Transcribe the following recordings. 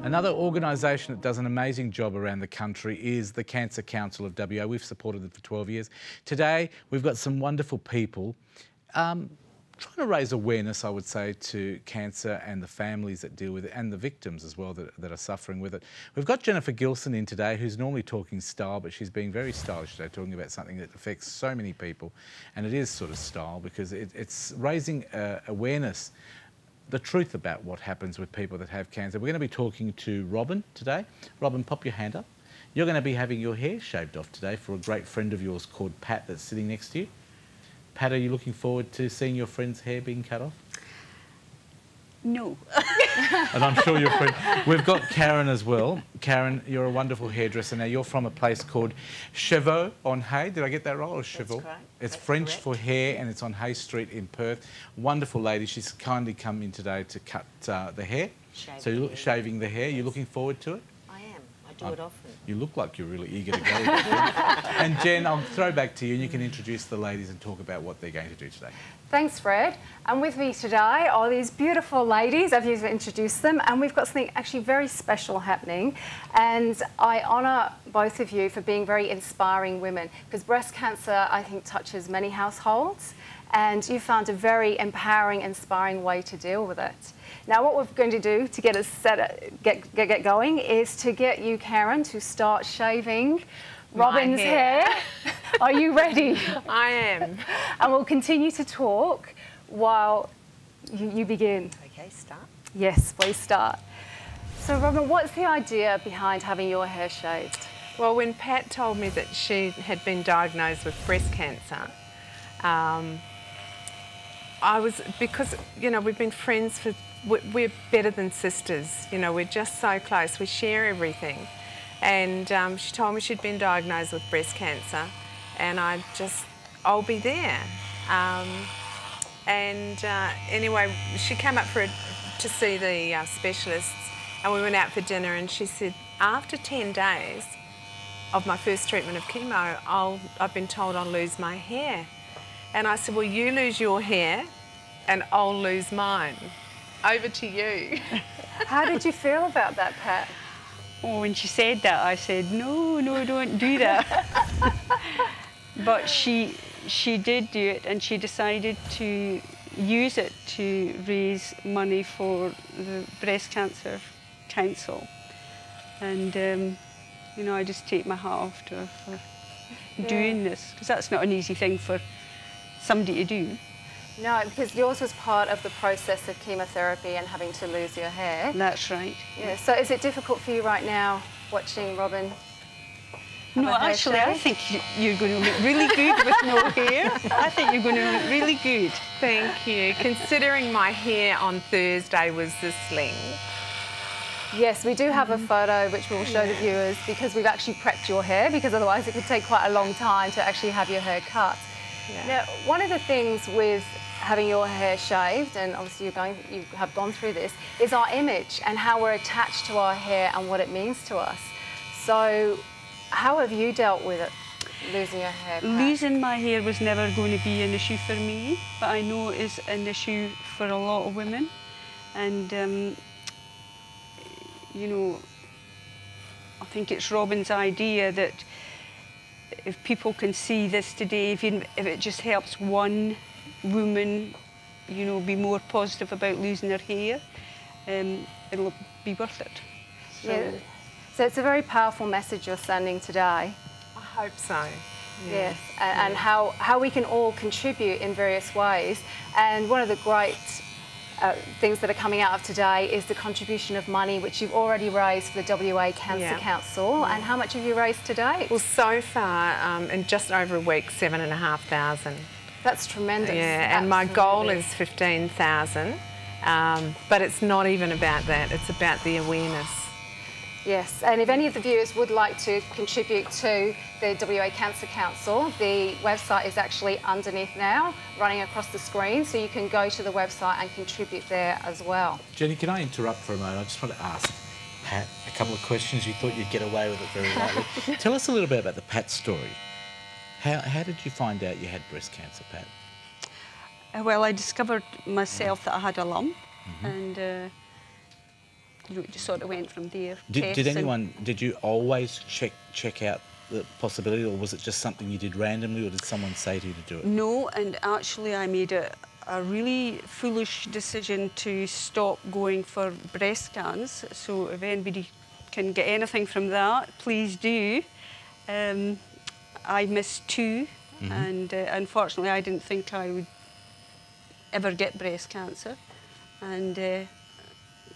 Another organisation that does an amazing job around the country is the Cancer Council of WA. We've supported them for 12 years. Today, we've got some wonderful people trying to raise awareness, I would say, to cancer and the families that deal with it and the victims as well that are suffering with it. We've got Jennifer Gilson in today, who's normally talking style, but she's being very stylish today, talking about something that affects so many people. And it is sort of style because it's raising awareness, the truth about what happens with people that have cancer. We're going to be talking to Robyn today. Robyn, pop your hand up. You're going to be having your hair shaved off today for a great friend of yours called Pat that's sitting next to you. Pat, are you looking forward to seeing your friend's hair being cut off? No. And I'm sure your friend... We've got Karen as well. Karen, you're a wonderful hairdresser. Now, you're from a place called Chevaux on Hay. Did I get that right? Or Chevaux? That's correct. It's That's French correct. for hair, and it's on Hay Street in Perth. Wonderful lady. She's kindly come in today to cut the hair. Shaving the hair. Yes. You're looking forward to it? I am. I do it often. You look like you're really eager to go. And Jen, I'll throw back to you and you can introduce the ladies and talk about what they're going to do today. Thanks, Fred. And with me today are these beautiful ladies. I've used to introduce them, and we've got something actually very special happening. And I honour both of you for being very inspiring women, because breast cancer, I think, touches many households, and you found a very empowering, inspiring way to deal with it. Now, what we're going to do to get us get going is to get you, Karen, to start shaving Robyn's hair. Are you ready? I am. And we'll continue to talk while you begin. Okay, start. Yes, please start. So, Robyn, what's the idea behind having your hair shaved? Well, when Pat told me that she had been diagnosed with breast cancer, because, you know, we've been friends for, we're better than sisters, you know, we're just so close, we share everything. And she told me she'd been diagnosed with breast cancer, and I'll be there. Anyway, she came up to see the specialists, and we went out for dinner, and she said, after 10 days of my first treatment of chemo, I've been told I'll lose my hair. And I said, well, you lose your hair, and I'll lose mine. Over to you. How did you feel about that, Pat? Oh, when she said that, I said, no, don't do that. But she did do it, and she decided to use it to raise money for the Breast Cancer Council. And, you know, I just take my hat off to her for doing this, because that's not an easy thing for somebody to do. No, because yours was part of the process of chemotherapy and having to lose your hair. That's right. Yeah. So is it difficult for you right now watching Robyn? No, actually, I think you're going to look really good with no hair. I think you're going to look really good. Thank you. Considering my hair on Thursday was the sling. Yes, we do have a photo which we'll show the viewers, because we've actually prepped your hair, because otherwise it could take quite a long time to actually have your hair cut. Yeah. Now, one of the things with having your hair shaved, and obviously you have gone through this, is our image and how we're attached to our hair and what it means to us. So, how have you dealt with it, losing your hair, Pat? Losing my hair was never going to be an issue for me, but I know it is an issue for a lot of women. And, you know, I think it's Robyn's idea that if people can see this today, if it just helps one woman, you know, be more positive about losing her hair, it'll be worth it. So, yeah. So it's a very powerful message you're sending today. I hope so. Yeah. Yes, and how we can all contribute in various ways. And one of the great things that are coming out of today is the contribution of money, which you've already raised for the WA Cancer Council. And how much have you raised today? Well, so far, in just over a week, 7,500. That's tremendous. Yeah, and my goal is 15,000. But it's not even about that, it's about the awareness. Yes, and if any of the viewers would like to contribute to the WA Cancer Council, the website is actually underneath now, running across the screen, so you can go to the website and contribute there as well. Jenny, can I interrupt for a moment? I just want to ask Pat a couple of questions. You thought you'd get away with it very lightly. Tell us a little bit about the Pat story. How did you find out you had breast cancer, Pat? Well, I discovered myself that I had a lump, and you know, it just sort of went from there. Did you always check out the possibility, or was it just something you did randomly, or did someone say to you to do it? No, and actually I made a really foolish decision to stop going for breast scans. So if anybody can get anything from that, please do. I missed 2, and unfortunately I didn't think I would ever get breast cancer, and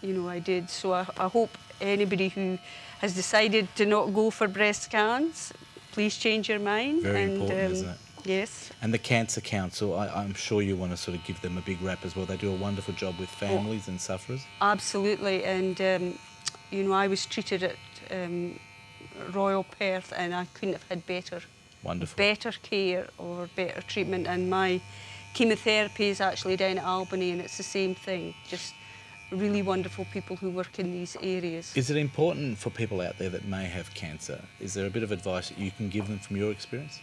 you know, I did. So I hope anybody who has decided to not go for breast scans, please change your mind. Very important, isn't it? Yes. And the Cancer Council, I'm sure you want to sort of give them a big rap as well. They do a wonderful job with families and sufferers. Absolutely, and you know, I was treated at Royal Perth, and I couldn't have had better care or better treatment. And my chemotherapy is actually down at Albany, and it's the same thing. Just really wonderful people who work in these areas. Is it important for people out there that may have cancer? Is there a bit of advice that you can give them from your experience?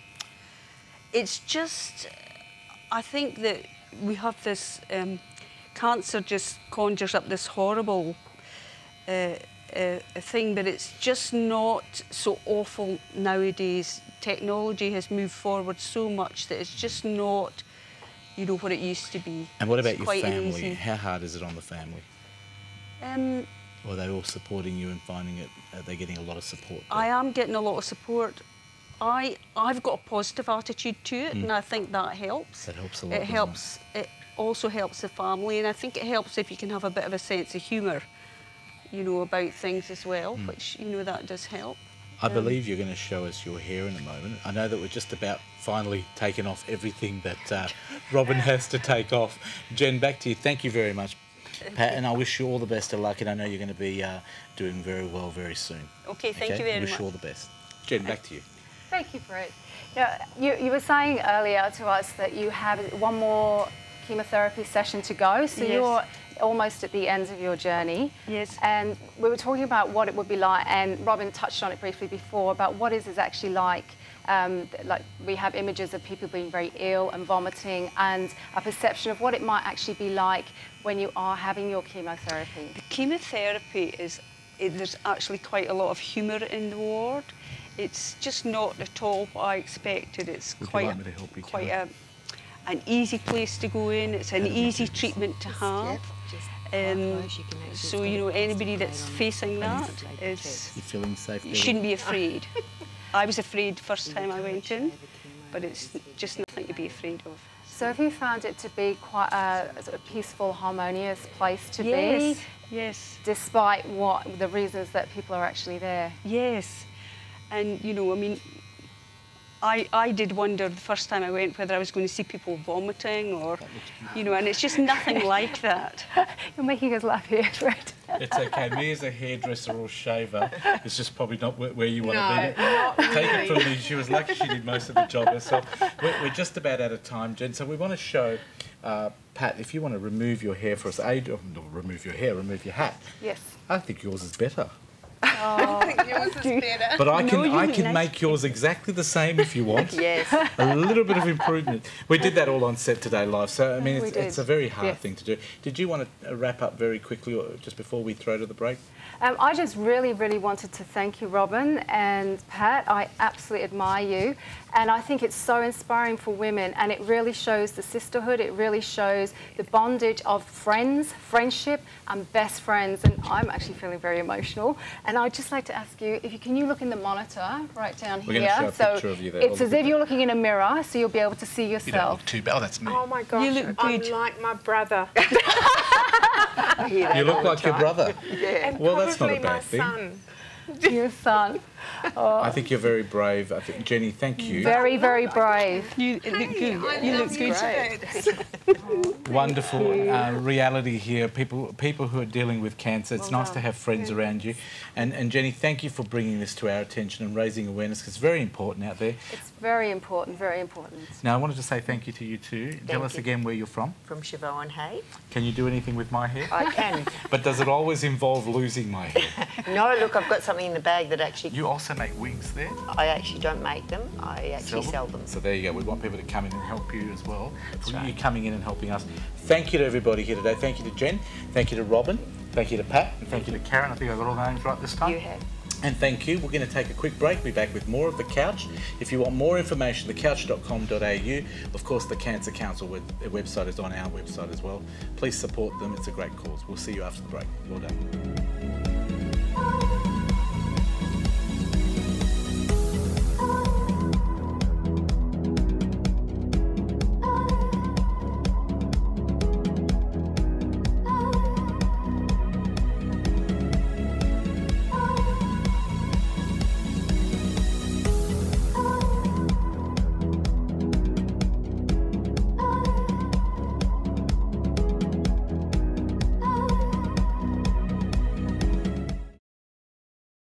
It's just, I think that we have this, cancer just conjures up this horrible thing, but it's just not so awful nowadays. Technology has moved forward so much that it's just not, you know, what it used to be. And what about it's your family? easy. How hard is it on the family? Or are they all supporting you and finding it, are they getting a lot of support there? I am getting a lot of support. I've got a positive attitude to it, and I think that helps. That helps a lot. It helps. It also helps the family, and I think it helps if you can have a bit of a sense of humour, you know, about things as well, which, you know, that does help. I believe you're going to show us your hair in a moment. I know that we're just about finally taking off everything that Robyn has to take off. Jen, back to you. Thank you very much, Pat, and I wish you all the best of luck, and I know you're going to be doing very well very soon. Okay, thank you very much. Wish you all the best. Jen, back to you. Thank you, Brett. You were saying earlier to us that you have one more chemotherapy session to go, so Yes. you're almost at the end of your journey. Yes. And we were talking about what it would be like, and Robyn touched on it briefly before, about what is it actually like. Like we have images of people being very ill and vomiting, and a perception of what it might actually be like when you are having your chemotherapy. The chemotherapy there's actually quite a lot of humour in the ward. It's just not at all what I expected. It's Would you quite, like me to help you, quite Karen? an easy place to go in. It's an easy treatment to have. So, you know, anybody that's facing that is, You're feeling safe you there? shouldn't be afraid. I was afraid the first time I went in, but it's just nothing to be afraid of. So have you found it to be quite a sort of peaceful, harmonious place to Yes, be? yes. Despite the reasons that people are actually there? Yes. And, you know, I mean, I did wonder the first time I went whether I was going to see people vomiting or, you know, and it's just nothing like that. You're making us laugh here, Fred. It's okay. Me as a hairdresser or shaver, it's just probably not where you want to be. not Take it from me, she was lucky she did most of the job herself. We're just about out of time, Jen, so we want to show, Pat, if you want to remove your hair for us, remove your hair, remove your hat. Yes. I think yours is better. I think yours is better. But I can nice. make yours exactly the same if you want. Yes. A little bit of improvement. We did that all on set today live, so I mean it's a very hard thing to do. Did you want to wrap up very quickly or just before we throw to the break? I just really, really wanted to thank you, Robyn and Pat. I absolutely admire you. And I think it's so inspiring for women, and it really shows the sisterhood. It really shows the bondage of friends, friendship, and best friends. And I'm actually feeling very emotional. And I'd just like to ask you, can you look in the monitor right down We're here? going to show a picture of you there. It's as if you're looking in a mirror, so you'll be able to see You don't yourself. look too bad. Oh, that's me. Oh my gosh, You look I'm good. like my brother. You look like your brother. And Well, that's not a probably my bad thing. son. Your son. I think you're very brave. I think, Jenny, thank you. Very, very brave. You look good. You look good. Wonderful reality here. People who are dealing with cancer. It's nice to have friends around you. And Jenny, thank you for bringing this to our attention and raising awareness, because it's very important out there. It's very important, very important. Now, I wanted to say thank you to you too. Tell us you. again where you're from. From Siobhan and Hay. Can you do anything with my hair? I can. But does it always involve losing my hair? No, look, I've got something in the bag that actually... You also make wigs there? I actually don't make them. I actually sell them. So there you go. We want people to come in and help you as well. That's For right. you coming in and helping us. Thank you to everybody here today. Thank you to Jen. Thank you to Robyn. Thank you to Pat, and thank you to Karen. I think I got all the names right this time. You have. And thank you. We're going to take a quick break. We'll be back with more of The Couch. If you want more information, thecouch.com.au. Of course, the Cancer Council website is on our website as well. Please support them. It's a great cause. We'll see you after the break. Well done.